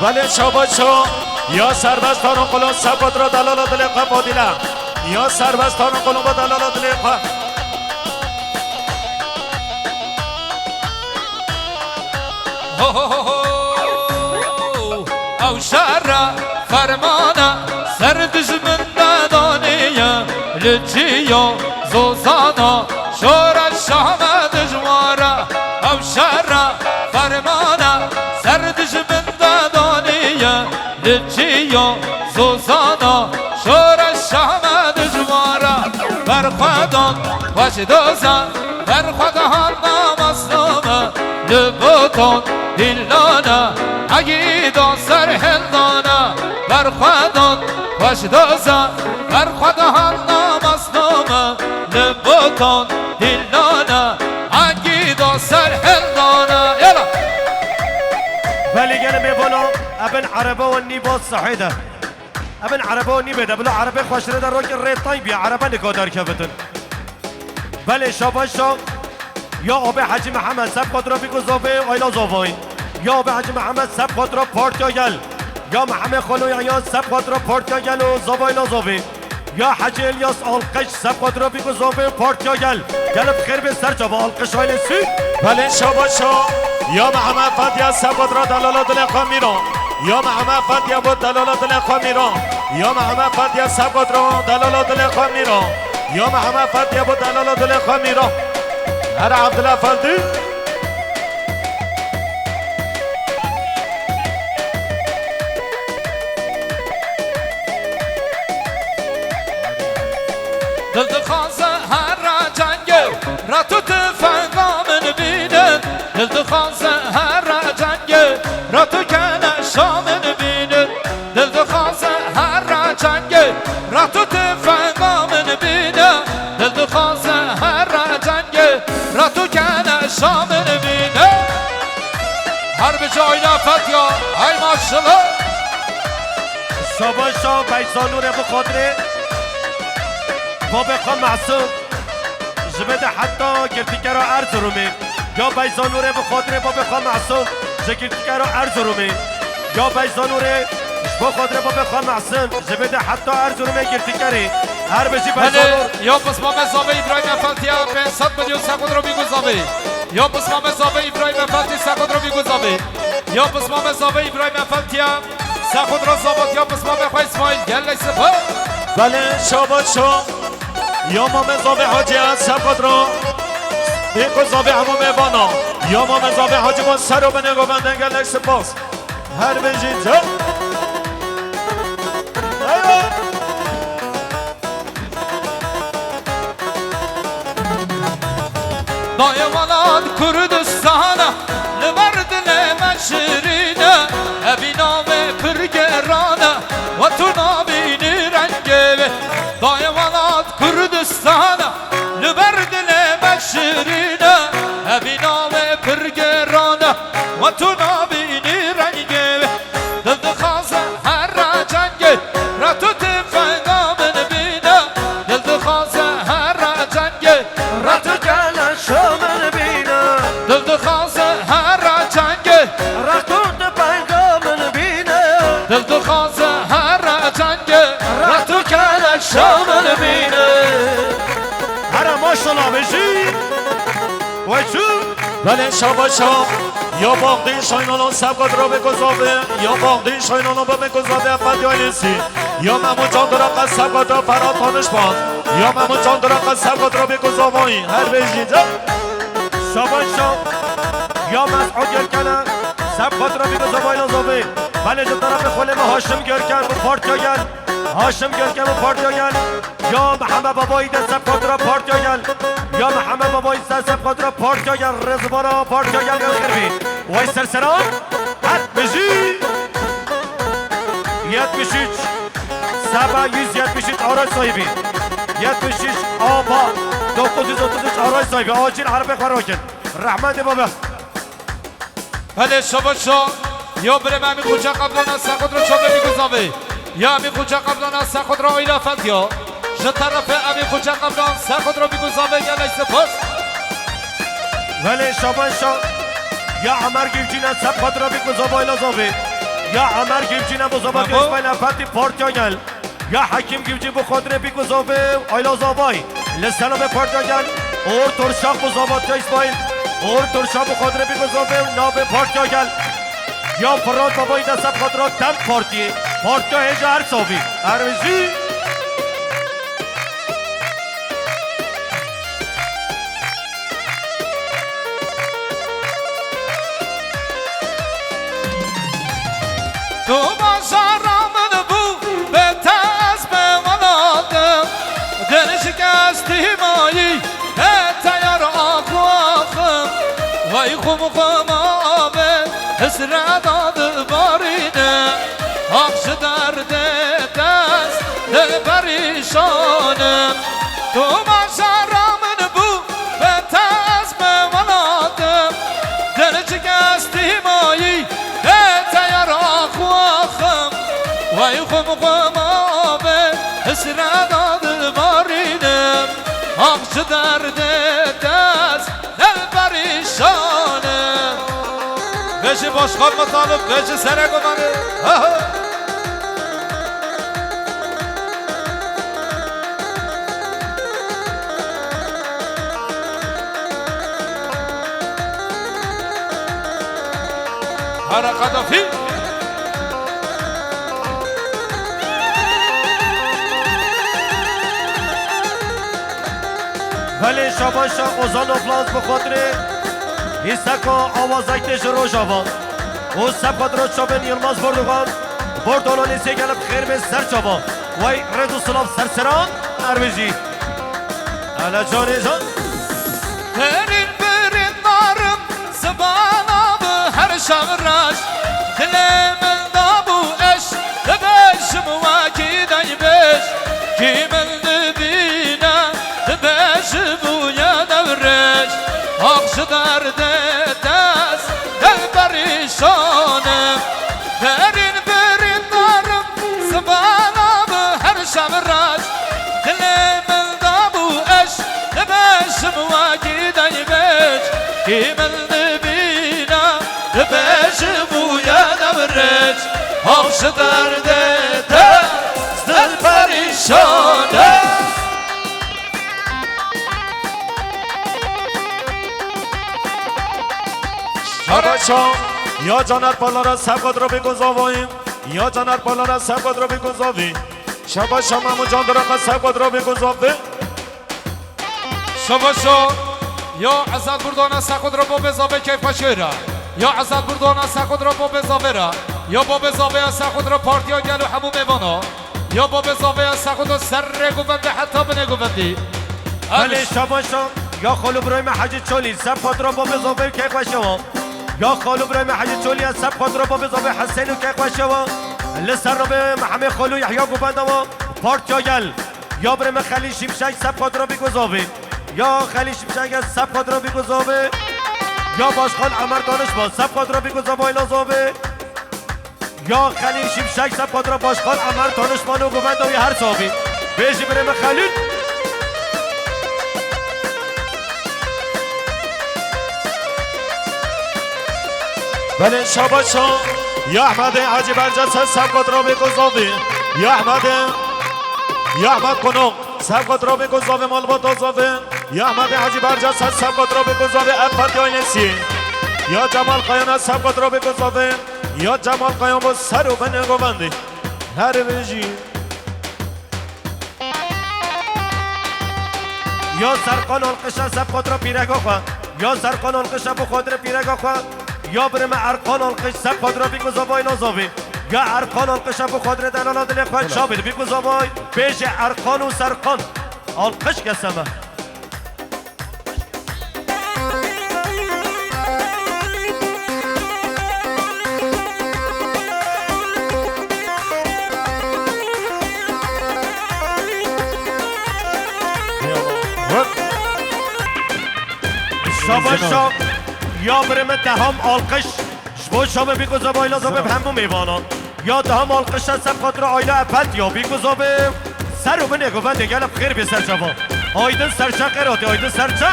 بله شاباشا یا سربستان قلون سبقات را دلالت لقا فادیله یا سربستان قلون با دلالت لقا او شر فرمانه سر دجمن ندانیه لچیا زوزانا شور الشام دجواره او شر فرمانه سر دجمن ندانیه لچیا زوزانا شور الشام دجواره بر خودان خوش دوزن بر خودان نامسلامه لبوتان دیلانه اگیدان سر هندانه بر خودان خوش دوزن بر خودان نامسلامه لبوتان دیلانه اگیدان سر هندانه یلا ولی گل میبالا ابن عربه و نیباز صحیده ابن عربه و نیبه بلا عربه خوش رده رو که ریتای بیا عربه نگاه دار که بتن ولی شاباشا یا آب حجی محمد سبقات را بگذاوه آیلا زاوین یا آب حجی محمد سبقات را پارتیا گل یا محمد خالو یحیی سبقات را پارتیا گل و زاویلا زاوه یا حجی الیاس آلقش سبقات را بگذاوه پارتیا گل گلب خیر به سر جا با آلقش آیل سی بله شاباشا یا محمد فتیه سبقات را دلالت لقا میران یا محمد فتیه بود دلالت لقا میران یا محمد فتیه سبقات را دلالت لقا میران یا محمد فتیه بود دلالت لقا میران هر عبدالله فلدی دل خازه هر را جنگه را تو تفنگا من بینه دل خازه هر را جنگه را تو کنه شامن بینه دل خازه هر را جنگه را تو تفنگا من بینه دل خازه هر را جنگه را تو کنه شامن بینه هر به جای لفت یا های ماشالله شاباشا بیزانور بخاطره باب خان معصوم جبد حتی گرتیکرا ارزرومه یا بیزانوره به خاطر باب خان معصوم شکلتگر و ارزرومی یا بیزانوره به خاطر باب خان معصوم جبده حتی ارزرومی گرتیگری هر بشی بیزانور یا پس ما مزابه ابراهیم افلتیا 500 میلیون سکند رو میگذابه یا پس ما مزابه ابراهیم افلتی سکند رو میگذابه یا پس ما مزابه ابراهیم افلتیا سکند رو زابط یا پس ما بخواه اسماعیل گل سپا بله شاباش شو یا ما مزابه حاجی از سبقت رو بگذابه همون میوانا یا ما مزابه حاجی با سر رو به نگاه بندن گل سپاس هر بجید جا دایوالات کردستانه لبرد لمشرینه ابی نام پرگرانه و تو نابینی رنگه دایوالات کردستانه لبرد لمشرینه ابی نام پرگرانه و تو نابینی رنگه دل دخوازه هر را جنگه را تو تفنگا من بینه دل دخوازه هر را جنگه را تو شامن بینه دل دخوازه هر را جنگه رتون پیغامن بینه دل دخوازه هر را جنگه را تو کلک شامن بینه هر ماشالله بشی و چون بله شاباش شو یا باقی شاینانو سبقت رو بگذابه یا باقی شاینانو بگذابه افت آیلیسی یا ممون جان درق سبقت رو فراد خانش بان یا ممون جان درق سبقت رو بگذابایی هر بجید شاباش شو یا مسعود گرکنه سبقت را بیگو زبای لازابه بله جو طرف خلم هاشم گرکن و پارتیاگل هاشم گرکن و پارتیاگل یا محمد بابایی در سبقت را پارتیاگل یا محمد بابایی در سبقت را پارتیاگل رزبانا پارتیاگل گل کربی وای سرسران حد بجی یاد بشیچ سبا yüz yad بشیچ آراج صاحبی یاد بشیچ آبا 933 آراج صاحبی آجیل حرف خراکن رحمت بابا بله شاباشا یا برم همی خوچه قبلان از سخود رو چابه میگذابه یا همی خوچه قبلان از سخود رو آیلا فتیا جه طرف همی خوچه قبلان سخود رو میگذابه یا لیس پس ولی شاباشا یا عمر گیوچین از سب خود را بگذابه آیلا زابه یا عمر گیوچین از بزابه که اسماعیل افتی پارتیاگل یا حکیم گیوچین بخاطر بگذابه آیلا زابای لسلام پارتیاگل اور ترشاق بزابه که اسماعیل اور ترشاق بخاطر بگذابه ناب پارتیاگل یا فراد بابایی دست خاطر دم پارتی پارتیا هجا هر صابی عربیزی تو بازارامن بو به تاز به ولادم دل شکستی مایی تیار آخو آخم وای خم خم آبه اسر داد بارینه آخش درد دست دل پریشانم تو بازارامن بو به تاز به ولادم دل شکستی مایی تیار آخو آخم وای خم خم آبه اسر داد بارینم آخش درد دست دل پریشانم بشه باشخان مطالب بشه سرک و منه هر قدفی ولی شاباشا اوزان و فلانس بخاطره ایستکا آوازکتش رو شابان او سب خاطر شابن یلماز بردوغان بردولانی سی گلب خیر به سر شابان وی رد و سلام سرسران عربیجی علا جانی جان هرین برین دارم زبانا به هر شغرش دلم دابو اش دبشم واکی دای بش کیمل دبینه دبش بویا دورش آخش درد دست دل پریشانم هرین برین دارم زبانا به هر شغرش دلم دابو اش دبشم واکی دای بش کی من ببینم بهش بویا نبرج آخش درده دل پریشانه شباشا یا جانر بالا را سبقات را بگذاویم یا جانر بالا را سبقات را بگذاویم شباشا مامو جان درخوا سبقات را بگذاویم شباشا یا عزت بردانه سخود را با بزاوه کیف پشیره یا عزت بردانه سخود را با بزاوه را یا با بزاوه سخود را پارتیا گل و همو میوانا یا با بزاوه سخود را سر گوونده حتی بنه گووندی بله شباشا یا خالو برایم حجی چولی سبقات را با بزاوه کیف پشیره یا خالو برایم حجی چولی از سبقات را با بزاوه حسین و کیف پشیره لسر را به محمد خالو یحیی گوونده و پارتیا گل یا برایم خلیل شمشک سبقات را بگذاوه یا خلیل شمشک از سبقات را بگذاوه یا باشخان عمر دانشمان سبقات را بگذاوه ایلازاوه یا خلیل شمشک سبقات را باشخان عمر دانشمان و گوونده و هر صحابی بیشی برایم خلیل بله شباشا یا احمد حاجی برجسته سبقات را بگذاویم یا احمد کنو سبقات را بگذاویم مال با دازاویم یا احمد حاجی برجسته سبقات را بگذاویم افت یا نسی یا جمال قیان سبقات را بگذاویم یا جمال قیان با سر و بنه گوونده هر بجی یا سرقان القشا سبقات را پیرگا خواه یا سرقان القشا بخاطر پیرگا خواه یا برم ارقان القش سبقات را بگذاوه ایلازاوه یا ارقان القشا بخاطر دلالات لخواه شابر بگذاوه بیش ارقان و سرقان القش کسمه شاباشا یا برم دهم آلقش شبو شامه بگذابه آیلا زابه به همون میوانان یا دهم آلقش سبقات را آیلا افت یا بگذابه سر رو بنه گوند گلب خیر به سر جوان آیدن سرچه قراته آیدن سرچه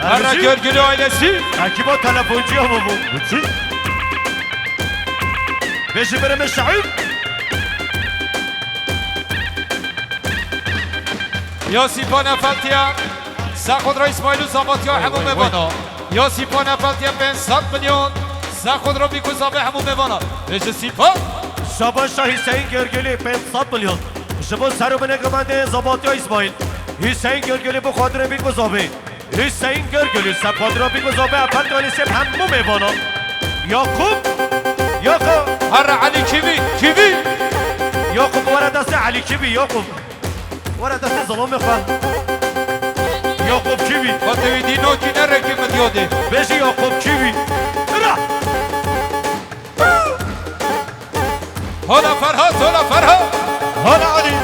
هر گرگل آیلسی اکی با تلفونجی هم بود بشی برم شعیب یا سیپان افلتیا سخود را اسماعیل و زاباتیا همو میوانا یا سیپان افلتیا بین 100 میلیون سخود را بگذاوه همو میوانا بشه سیپان شاباشا حسین گرگلی 500 میلیون شبو سر رو بنه گوند زباطی اسماعیل حسین گرگلی بخاطر بگذاوه حسین گرگلی سبقات را بگذاوه افت دانی سب همو میوانا یاقوب هر علی کیوی یاقوب ورد دست علی کیوی یاقوب ورد دست ظلام خواه یاقوب کیوی با دویدی نوکی نرکی مدیاده بشی یاقوب کیوی حالا فرهاد حالا علی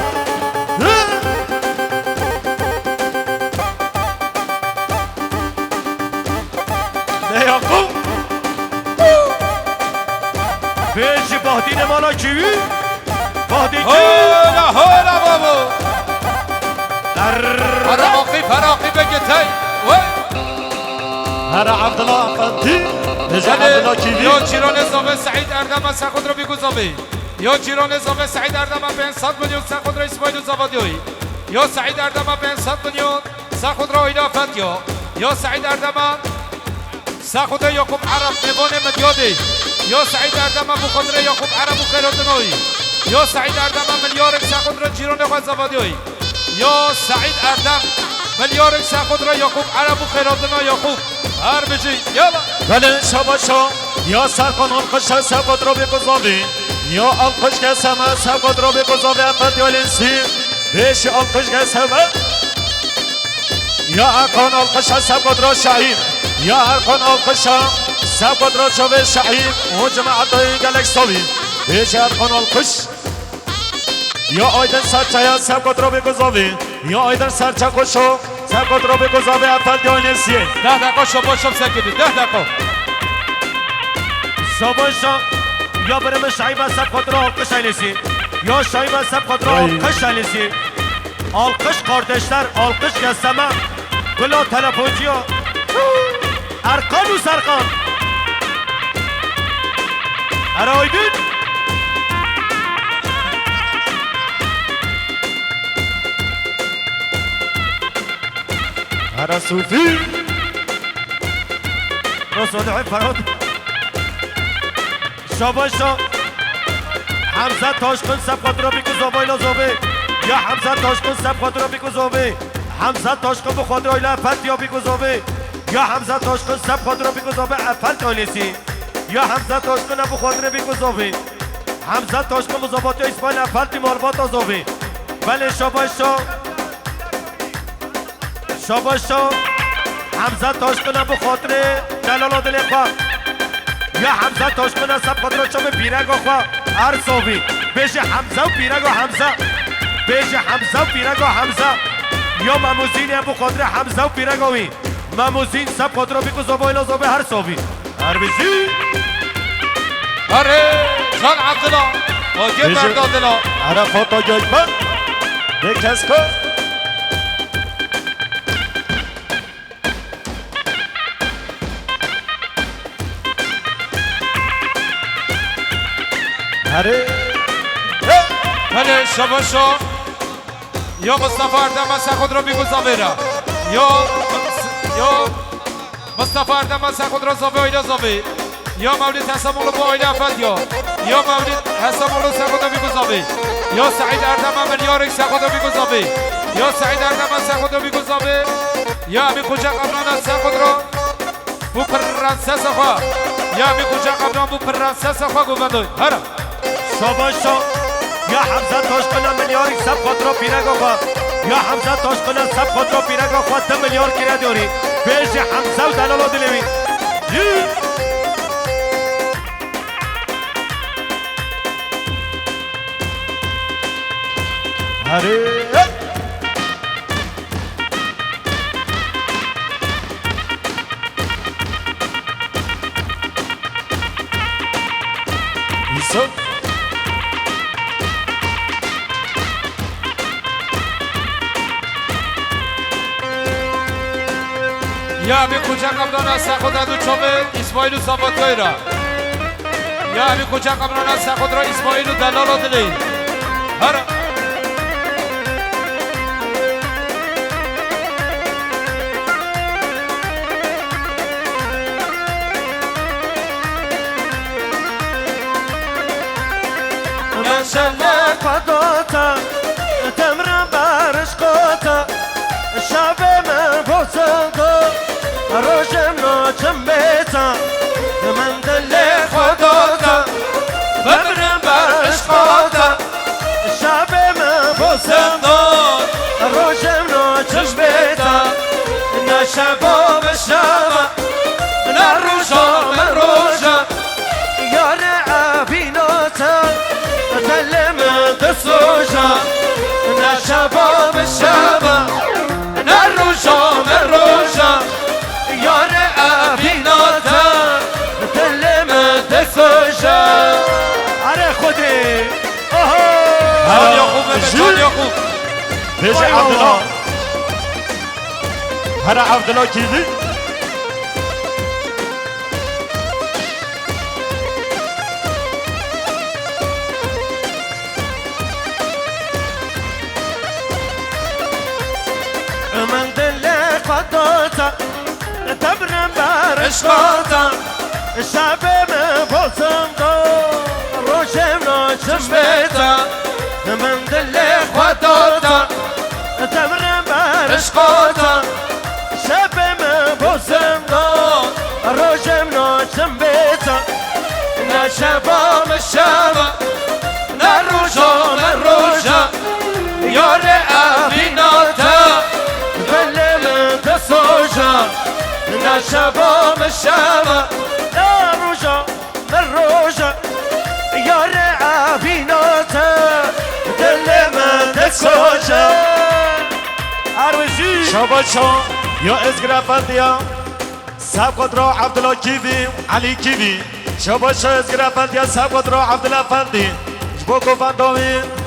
نه یاقوب بشی باهدین مالا کیوی باهدین کیوی حالا بابا فراقی بگتای هر عبدالله افندی نجا عبدالله کیوی یا جیران زاوه سعید اردم سخود را بگذاوه یا جیران زاوه سعید اردم بین 100 میلیون سخود را اسماعیل زاوادیوی یا سعید اردم بین 100 میلیون سخود را ایلا فتیا یا سعید اردم سخود یعقوب عرب نوان مدیادی یا سعید اردم بخاطر یعقوب عرب و خیراتنوی یا سعید اردم ملیارک سخود را جیران خود زاوادیوی یا سعید اردم ملیارک سخود را یعقوب عرب و خیراتنا یعقوب هر بجی یالا بله شباشا یا سرقان القش سبقات را بگذاویم یا القش که سمه سبقات را بگذاویم افت یا لنسی بیش القش که سمه یا ارقان القش سبقات را شعیم یا ارقان القش سبقات را شوه شعیم و جماعت دایی گلک ساوی بیش ارقان القش یا آیدن سرچه سبقات را بگذاویم یا آیدن سرچه خوشو سبقات را بگذاویم افت یا لنسیه 10 دقیقه شباشم سکیدی 10 دقیقه شاباشا یا برم شعیب از سبقات را آلقش اینسی یا شعیب از سبقات را آلقش اینسی آلقش کارتشتر آلقش گستمه گلا تلفونجی ها ارکان و سرکان ارایدین هر صوفی راست ودعی فراد شاباشا حمزه تاشکن سب خاطر بیکو زابایلا زابه یا حمزه تاشکن سب خاطر بیکو زابه حمزه تاشکن بخاطر آیله افت یا بیکو زابه یا حمزه تاشکن سب خاطر بیکو زابه افت آیلیسی یا حمزه تاشکن بخاطر بیکو زابه حمزه تاشکن مزابات یا اسماعیل افت ماربات زابه بله شاباشا شاباشا حمزه تاشکن بخاطر جلال دل خواه یا حمزه تاشکن سب خاطر چوب پیرگ خواه هر صوبی بیش حمزه و پیرگ و حمزه بیش حمزه و پیرگ و حمزه یا مموزین هم بخاطر حمزه و پیرگوی مموزین سب خاطر بیکو زبایلا زبه هر صوبی هر بیزی آره جان عبدالله آگه مرد عبدالله عرفات آگه من بکس کن هره بله شباشا یا مصطفی اردم از خود را بیگو زاویره یا مصطفی اردم از خود را زاوی آیده زاوی یا مولید حسن مولو با آیده افد یا مولید حسن مولو سخود را بیگو زاوی یا سعید اردم ملیارک سخود را بیگو زاوی یا سعید اردم از خود را بیگو زاوی یا امی کجا قبران از خود را بو پرنسس خواه یا امی کجا قبران بو پرنسس خواه گو بندوی هرم شاباشا یا حمزه تاشکن ملیاری سب خاطر پیرگ خواه یا حمزه تاشکن سب خاطر پیرگ خواه 10 میلیارد کرده داری بیش حمزه و دلال دلوی هره ایسا یا امی کجا قبران از خود را دو چوبه اسماعیل و صابتای را یا امی کجا قبران از خود را اسماعیل و دلال و دلی هر نشنه قداتا تمرن برش قاتا شب من بوسنگو روشم ناچم بیتا من دل خداتا تمرن برش قاتا شب من بوسنگو روشم ناچم بیتا نشبا بشبا نروشا من روشا یار عبیناتا دل من دسوشا نشبا بشبا نروشا من روشا یار عبیناتا دل من دسوشا اره خودی جان یا خوبه جان یا خوب بیش عبدالله هر عبدالله کیدی من دل قداتا تبرم برش قاتا شب من بازم دا روشم ناچم بیتا من دل قداتا تبرم برش قاتا شب من بازم دا روشم ناچم بیتا نشبا مشبا نروشا من روشا یار امیناتا بل من دسوشا نشبا مشبا نروشا من روشا یار امیناتا دل من دسوشا عروشی شاباشا یا ازگرافندیا سب خود را عبدالله کیوی علی کیوی شاباشا ازگرافندیا سب خود را عبدالله فندی جبو گفندامی